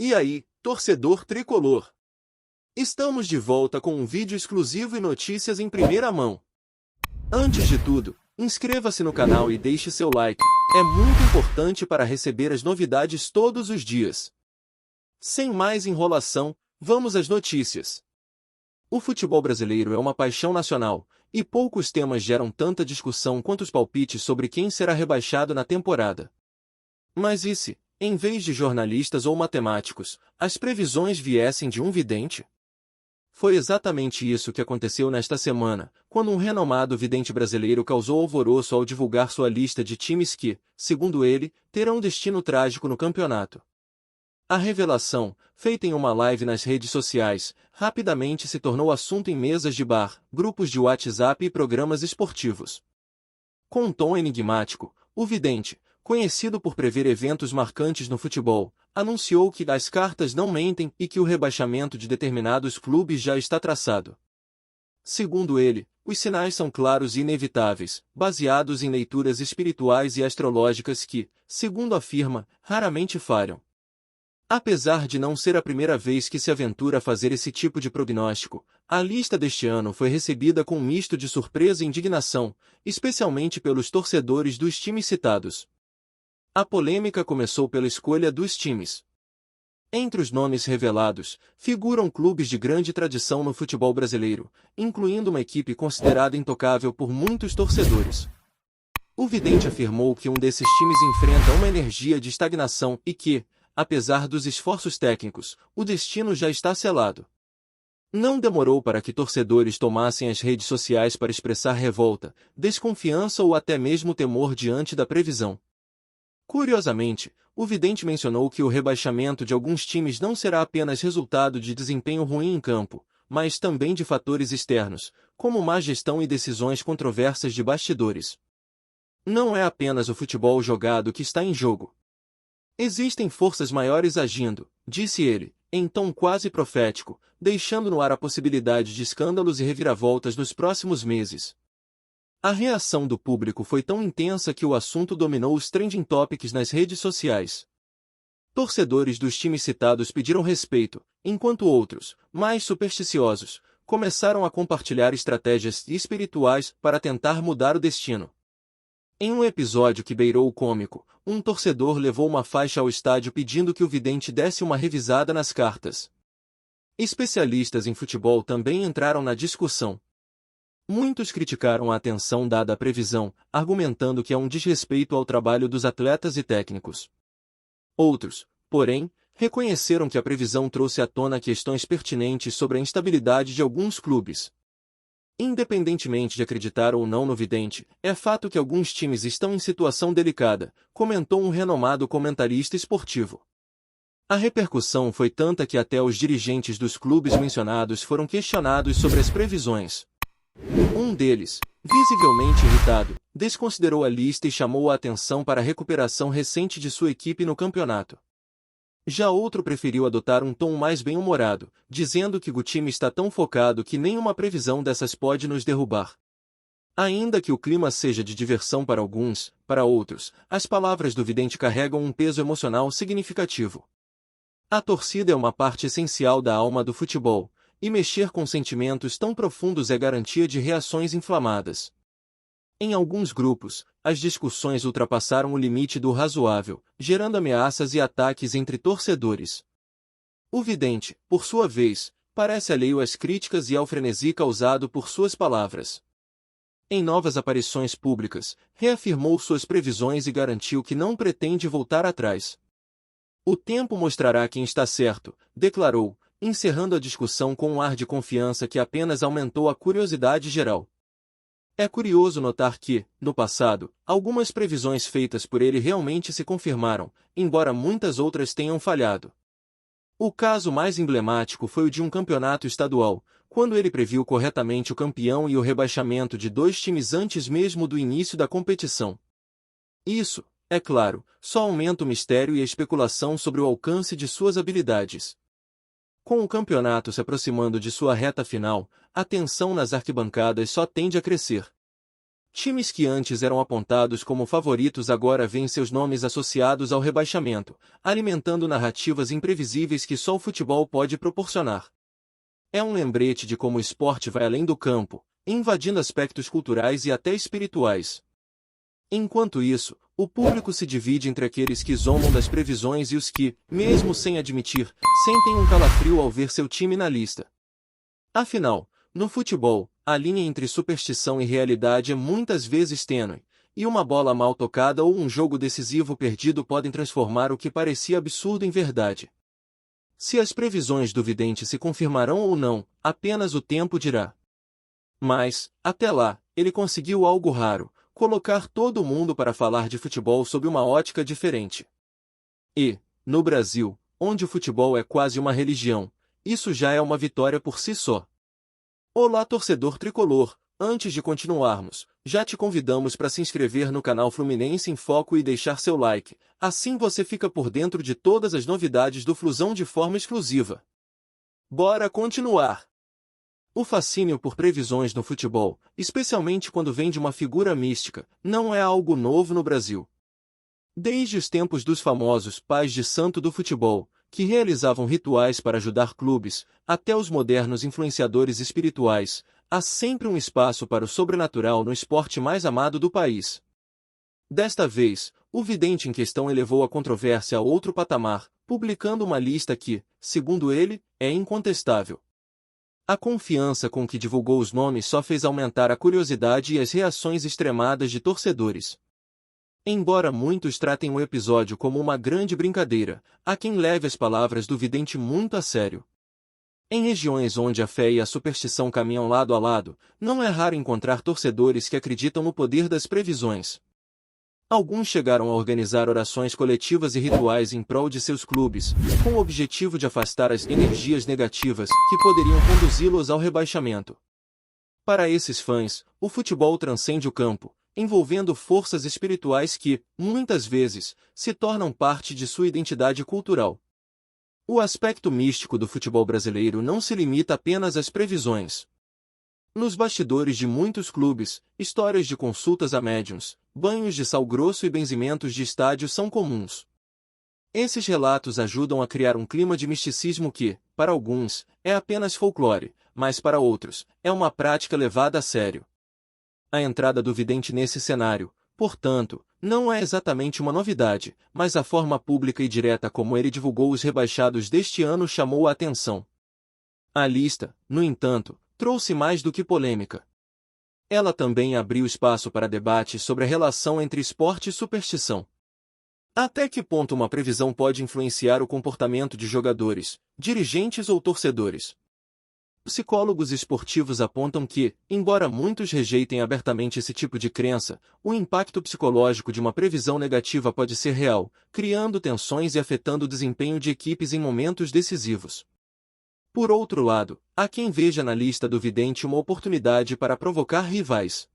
E aí, torcedor tricolor? Estamos de volta com um vídeo exclusivo e notícias em primeira mão. Antes de tudo, inscreva-se no canal e deixe seu like. É muito importante para receber as novidades todos os dias. Sem mais enrolação, vamos às notícias. O futebol brasileiro é uma paixão nacional, e poucos temas geram tanta discussão quanto os palpites sobre quem será rebaixado na temporada. Mas e se, em vez de jornalistas ou matemáticos, as previsões viessem de um vidente? Foi exatamente isso que aconteceu nesta semana, quando um renomado vidente brasileiro causou alvoroço ao divulgar sua lista de times que, segundo ele, terão destino trágico no campeonato. A revelação, feita em uma live nas redes sociais, rapidamente se tornou assunto em mesas de bar, grupos de WhatsApp e programas esportivos. Com um tom enigmático, o vidente, conhecido por prever eventos marcantes no futebol, anunciou que as cartas não mentem e que o rebaixamento de determinados clubes já está traçado. Segundo ele, os sinais são claros e inevitáveis, baseados em leituras espirituais e astrológicas que, segundo afirma, raramente falham. Apesar de não ser a primeira vez que se aventura a fazer esse tipo de prognóstico, a lista deste ano foi recebida com um misto de surpresa e indignação, especialmente pelos torcedores dos times citados. A polêmica começou pela escolha dos times. Entre os nomes revelados, figuram clubes de grande tradição no futebol brasileiro, incluindo uma equipe considerada intocável por muitos torcedores. O vidente afirmou que um desses times enfrenta uma energia de estagnação e que, apesar dos esforços técnicos, o destino já está selado. Não demorou para que torcedores tomassem as redes sociais para expressar revolta, desconfiança ou até mesmo temor diante da previsão. Curiosamente, o vidente mencionou que o rebaixamento de alguns times não será apenas resultado de desempenho ruim em campo, mas também de fatores externos, como má gestão e decisões controversas de bastidores. Não é apenas o futebol jogado que está em jogo. Existem forças maiores agindo, disse ele, em tom quase profético, deixando no ar a possibilidade de escândalos e reviravoltas nos próximos meses. A reação do público foi tão intensa que o assunto dominou os trending topics nas redes sociais. Torcedores dos times citados pediram respeito, enquanto outros, mais supersticiosos, começaram a compartilhar estratégias espirituais para tentar mudar o destino. Em um episódio que beirou o cômico, um torcedor levou uma faixa ao estádio pedindo que o vidente desse uma revisada nas cartas. Especialistas em futebol também entraram na discussão. Muitos criticaram a atenção dada à previsão, argumentando que é um desrespeito ao trabalho dos atletas e técnicos. Outros, porém, reconheceram que a previsão trouxe à tona questões pertinentes sobre a instabilidade de alguns clubes. Independentemente de acreditar ou não no vidente, é fato que alguns times estão em situação delicada, comentou um renomado comentarista esportivo. A repercussão foi tanta que até os dirigentes dos clubes mencionados foram questionados sobre as previsões. Um deles, visivelmente irritado, desconsiderou a lista e chamou a atenção para a recuperação recente de sua equipe no campeonato. Já outro preferiu adotar um tom mais bem-humorado, dizendo que o time está tão focado que nenhuma previsão dessas pode nos derrubar. Ainda que o clima seja de diversão para alguns, para outros, as palavras do vidente carregam um peso emocional significativo. A torcida é uma parte essencial da alma do futebol, e mexer com sentimentos tão profundos é garantia de reações inflamadas. Em alguns grupos, as discussões ultrapassaram o limite do razoável, gerando ameaças e ataques entre torcedores. O vidente, por sua vez, parece alheio às críticas e ao frenesi causado por suas palavras. Em novas aparições públicas, reafirmou suas previsões e garantiu que não pretende voltar atrás. O tempo mostrará quem está certo, declarou, encerrando a discussão com um ar de confiança que apenas aumentou a curiosidade geral. É curioso notar que, no passado, algumas previsões feitas por ele realmente se confirmaram, embora muitas outras tenham falhado. O caso mais emblemático foi o de um campeonato estadual, quando ele previu corretamente o campeão e o rebaixamento de dois times antes mesmo do início da competição. Isso, é claro, só aumenta o mistério e a especulação sobre o alcance de suas habilidades. Com o campeonato se aproximando de sua reta final, a tensão nas arquibancadas só tende a crescer. Times que antes eram apontados como favoritos agora veem seus nomes associados ao rebaixamento, alimentando narrativas imprevisíveis que só o futebol pode proporcionar. É um lembrete de como o esporte vai além do campo, invadindo aspectos culturais e até espirituais. Enquanto isso, o público se divide entre aqueles que zombam das previsões e os que, mesmo sem admitir, sentem um calafrio ao ver seu time na lista. Afinal, no futebol, a linha entre superstição e realidade é muitas vezes tênue, e uma bola mal tocada ou um jogo decisivo perdido podem transformar o que parecia absurdo em verdade. Se as previsões do vidente se confirmarão ou não, apenas o tempo dirá. Mas, até lá, ele conseguiu algo raro: colocar todo mundo para falar de futebol sob uma ótica diferente. E, no Brasil, onde o futebol é quase uma religião, isso já é uma vitória por si só. Olá, torcedor tricolor! Antes de continuarmos, já te convidamos para se inscrever no canal Fluminense em Foco e deixar seu like, assim você fica por dentro de todas as novidades do Flusão de forma exclusiva. Bora continuar! O fascínio por previsões no futebol, especialmente quando vem de uma figura mística, não é algo novo no Brasil. Desde os tempos dos famosos pais de santo do futebol, que realizavam rituais para ajudar clubes, até os modernos influenciadores espirituais, há sempre um espaço para o sobrenatural no esporte mais amado do país. Desta vez, o vidente em questão elevou a controvérsia a outro patamar, publicando uma lista que, segundo ele, é incontestável. A confiança com que divulgou os nomes só fez aumentar a curiosidade e as reações extremadas de torcedores. Embora muitos tratem o episódio como uma grande brincadeira, há quem leve as palavras do vidente muito a sério. Em regiões onde a fé e a superstição caminham lado a lado, não é raro encontrar torcedores que acreditam no poder das previsões. Alguns chegaram a organizar orações coletivas e rituais em prol de seus clubes, com o objetivo de afastar as energias negativas que poderiam conduzi-los ao rebaixamento. Para esses fãs, o futebol transcende o campo, envolvendo forças espirituais que, muitas vezes, se tornam parte de sua identidade cultural. O aspecto místico do futebol brasileiro não se limita apenas às previsões. Nos bastidores de muitos clubes, histórias de consultas a médiuns, banhos de sal grosso e benzimentos de estádio são comuns. Esses relatos ajudam a criar um clima de misticismo que, para alguns, é apenas folclore, mas para outros, é uma prática levada a sério. A entrada do vidente nesse cenário, portanto, não é exatamente uma novidade, mas a forma pública e direta como ele divulgou os rebaixados deste ano chamou a atenção. A lista, no entanto, trouxe mais do que polêmica. Ela também abriu espaço para debate sobre a relação entre esporte e superstição. Até que ponto uma previsão pode influenciar o comportamento de jogadores, dirigentes ou torcedores? Psicólogos esportivos apontam que, embora muitos rejeitem abertamente esse tipo de crença, o impacto psicológico de uma previsão negativa pode ser real, criando tensões e afetando o desempenho de equipes em momentos decisivos. Por outro lado, há quem veja na lista do vidente uma oportunidade para provocar rivais.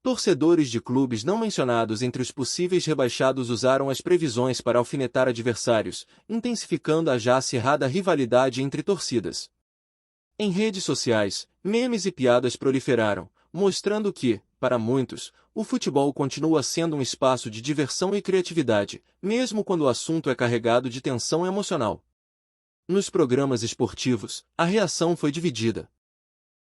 Torcedores de clubes não mencionados entre os possíveis rebaixados usaram as previsões para alfinetar adversários, intensificando a já acirrada rivalidade entre torcidas. Em redes sociais, memes e piadas proliferaram, mostrando que, para muitos, o futebol continua sendo um espaço de diversão e criatividade, mesmo quando o assunto é carregado de tensão emocional. Nos programas esportivos, a reação foi dividida.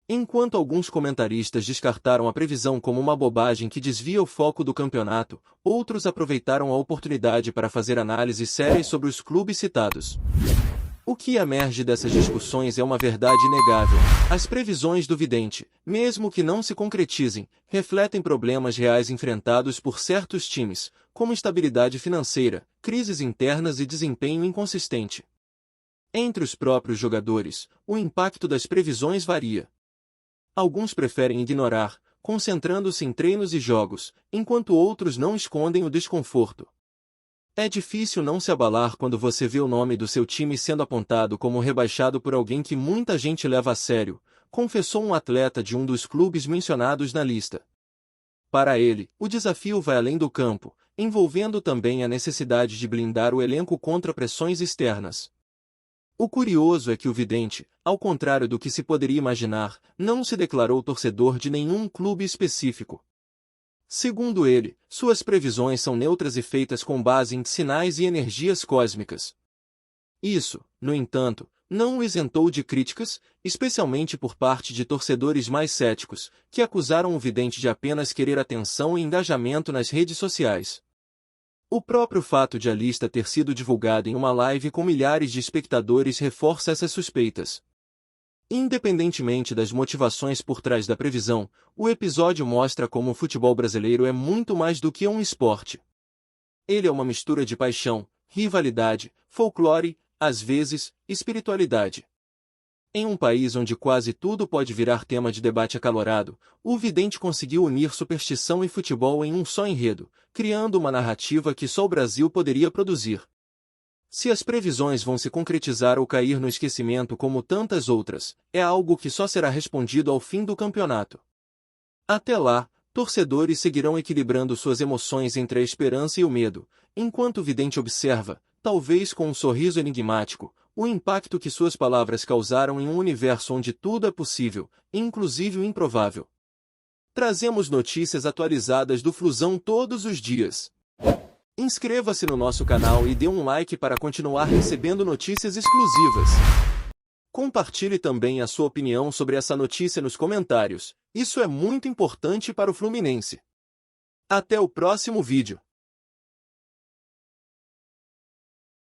Enquanto alguns comentaristas descartaram a previsão como uma bobagem que desvia o foco do campeonato, outros aproveitaram a oportunidade para fazer análises sérias sobre os clubes citados. O que emerge dessas discussões é uma verdade inegável: as previsões do vidente, mesmo que não se concretizem, refletem problemas reais enfrentados por certos times, como instabilidade financeira, crises internas e desempenho inconsistente. Entre os próprios jogadores, o impacto das previsões varia. Alguns preferem ignorar, concentrando-se em treinos e jogos, enquanto outros não escondem o desconforto. É difícil não se abalar quando você vê o nome do seu time sendo apontado como rebaixado por alguém que muita gente leva a sério, confessou um atleta de um dos clubes mencionados na lista. Para ele, o desafio vai além do campo, envolvendo também a necessidade de blindar o elenco contra pressões externas. O curioso é que o vidente, ao contrário do que se poderia imaginar, não se declarou torcedor de nenhum clube específico. Segundo ele, suas previsões são neutras e feitas com base em sinais e energias cósmicas. Isso, no entanto, não o isentou de críticas, especialmente por parte de torcedores mais céticos, que acusaram o vidente de apenas querer atenção e engajamento nas redes sociais. O próprio fato de a lista ter sido divulgada em uma live com milhares de espectadores reforça essas suspeitas. Independentemente das motivações por trás da previsão, o episódio mostra como o futebol brasileiro é muito mais do que um esporte. Ele é uma mistura de paixão, rivalidade, folclore, às vezes, espiritualidade. Em um país onde quase tudo pode virar tema de debate acalorado, o vidente conseguiu unir superstição e futebol em um só enredo, criando uma narrativa que só o Brasil poderia produzir. Se as previsões vão se concretizar ou cair no esquecimento como tantas outras, é algo que só será respondido ao fim do campeonato. Até lá, torcedores seguirão equilibrando suas emoções entre a esperança e o medo, enquanto o vidente observa, talvez com um sorriso enigmático, o impacto que suas palavras causaram em um universo onde tudo é possível, inclusive o improvável. Trazemos notícias atualizadas do Flusão todos os dias. Inscreva-se no nosso canal e dê um like para continuar recebendo notícias exclusivas. Compartilhe também a sua opinião sobre essa notícia nos comentários, isso é muito importante para o Fluminense. Até o próximo vídeo.